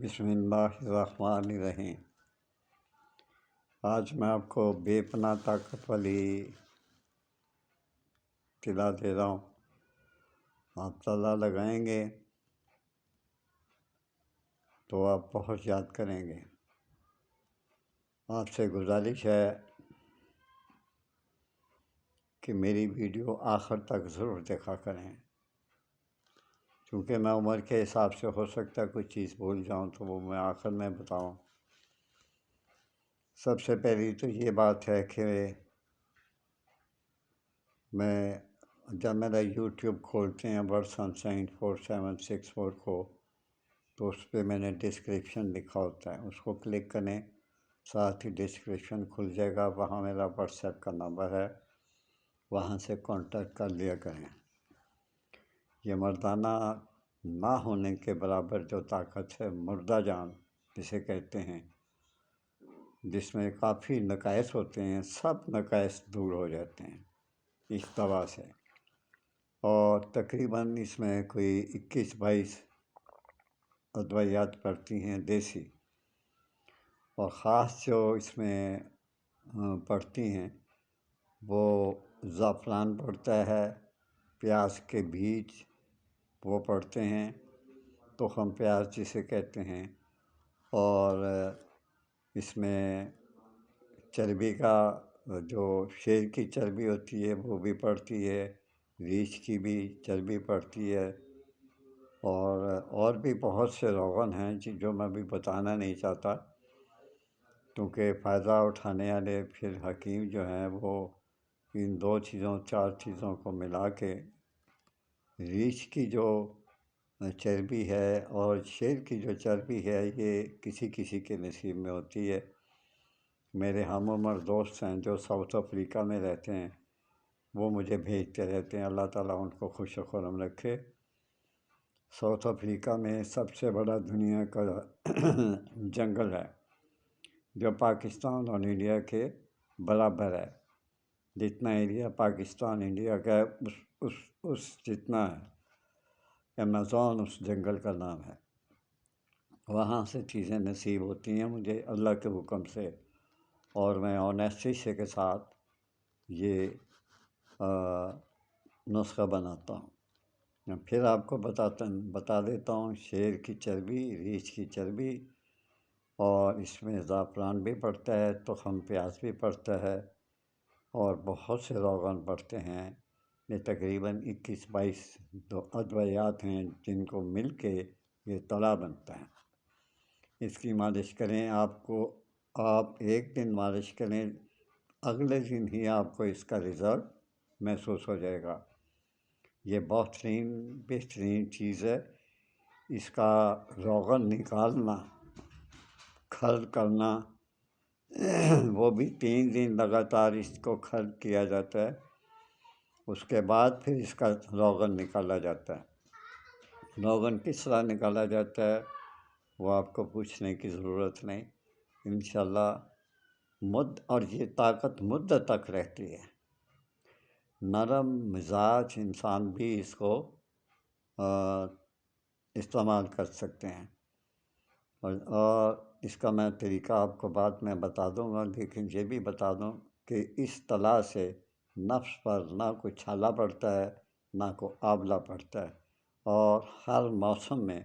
بسم اللہ الرحمن الرحیم۔ آج میں آپ کو بے پناہ طاقت والی اطلاع دے رہا ہوں۔ آپ تلا لگائیں گے تو آپ بہت یاد کریں گے۔ آپ سے گزارش ہے کہ میری ویڈیو آخر تک ضرور دیکھا کریں، کیونکہ میں عمر کے حساب سے ہو سکتا ہے کوئی چیز بھول جاؤں تو وہ میں آخر میں بتاؤں۔ سب سے پہلی تو یہ بات ہے کہ جب میرا یوٹیوب کھولتے ہیں ورسن سائن 4764 کو، تو اس پہ میں نے ڈسکرپشن لکھا ہوتا ہے، اس کو کلک کریں، ساتھ ہی ڈسکرپشن کھل جائے گا، وہاں میرا واٹس ایپ کا نمبر ہے، وہاں سے کانٹیکٹ کر لیا کریں۔ یہ مردانہ نہ ہونے کے برابر جو طاقت ہے، مردہ جان جسے کہتے ہیں، جس میں کافی نقائص ہوتے ہیں، سب نقائص دور ہو جاتے ہیں اس دوا سے۔ اور تقریباً اس میں کوئی 21-22 ادویات پڑتی ہیں دیسی، اور خاص جو اس میں پڑتی ہیں وہ زعفران پڑتا ہے، پیاز کے بیج وہ پڑتے ہیں، تخم پیاز جسے کہتے ہیں، اور اس میں چربی کا جو شیر کی چربی ہوتی ہے وہ بھی پڑتی ہے، ریچھ کی بھی چربی پڑتی ہے، اور بھی بہت سے روغن ہیں جو میں بھی بتانا نہیں چاہتا، کیونکہ فائدہ اٹھانے والے پھر حکیم جو ہیں وہ ان 2-4 چیزوں کو ملا کے ریچھ کی جو چربی ہے اور شیر کی جو چربی ہے، یہ کسی کسی کے نصیب میں ہوتی ہے۔ میرے ہم عمر دوست ہیں جو ساؤتھ افریقہ میں رہتے ہیں، وہ مجھے بھیجتے رہتے ہیں، اللہ تعالیٰ ان کو خوش و خرم رکھے۔ ساؤتھ افریقہ میں سب سے بڑا دنیا کا جنگل ہے جو پاکستان اور انڈیا کے برابر ہے، جتنا ایریا پاکستان انڈیا کا ہے اس جتنا ہے۔ ایمیزون اس جنگل کا نام ہے۔ وہاں سے چیزیں نصیب ہوتی ہیں مجھے اللہ کے حکم سے، اور میں آنیسٹی سے کے ساتھ یہ نسخہ بناتا ہوں۔ پھر آپ کو بتا دیتا ہوں، شیر کی چربی، ریچھ کی چربی، اور اس میں زعفران بھی پڑتا ہے، تخم پیاز بھی پڑتا ہے، اور بہت سے روغن پڑتے ہیں۔ یہ تقریباً 21-22 ادویات ہیں جن کو مل کے یہ تلا بنتا ہے۔ اس کی مالش کریں، آپ ایک دن مالش کریں، اگلے دن ہی آپ کو اس کا رزلٹ محسوس ہو جائے گا۔ یہ بہترین چیز ہے۔ اس کا روغن نکالنا، کھرد کرنا، وہ بھی 3 دن لگاتار اس کو کھرد کیا جاتا ہے، اس کے بعد پھر اس کا روغن نکالا جاتا ہے۔ روغن کس طرح نکالا جاتا ہے وہ آپ کو پوچھنے کی ضرورت نہیں، انشاءاللہ اور یہ طاقت مدت تک رہتی ہے۔ نرم مزاج انسان بھی اس کو استعمال کر سکتے ہیں، اور اس کا میں طریقہ آپ کو بعد میں بتا دوں گا، لیکن یہ بھی بتا دوں کہ اس تلا سے نفس پر نہ کوئی چھالا پڑتا ہے، نہ کوئی آبلہ پڑتا ہے، اور ہر موسم میں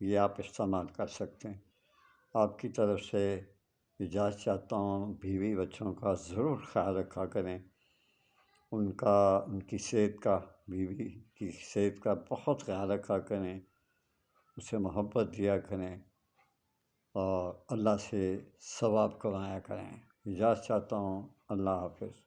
یہ آپ استعمال کر سکتے ہیں۔ آپ کی طرف سے اجازت چاہتا ہوں، بیوی بچوں کا ضرور خیال رکھا کریں، ان کی صحت کا، بیوی کی صحت کا بہت خیال رکھا کریں، اسے محبت دیا کریں، اور اللہ سے ثواب کمایا کریں۔ اجازت چاہتا ہوں، اللہ حافظ۔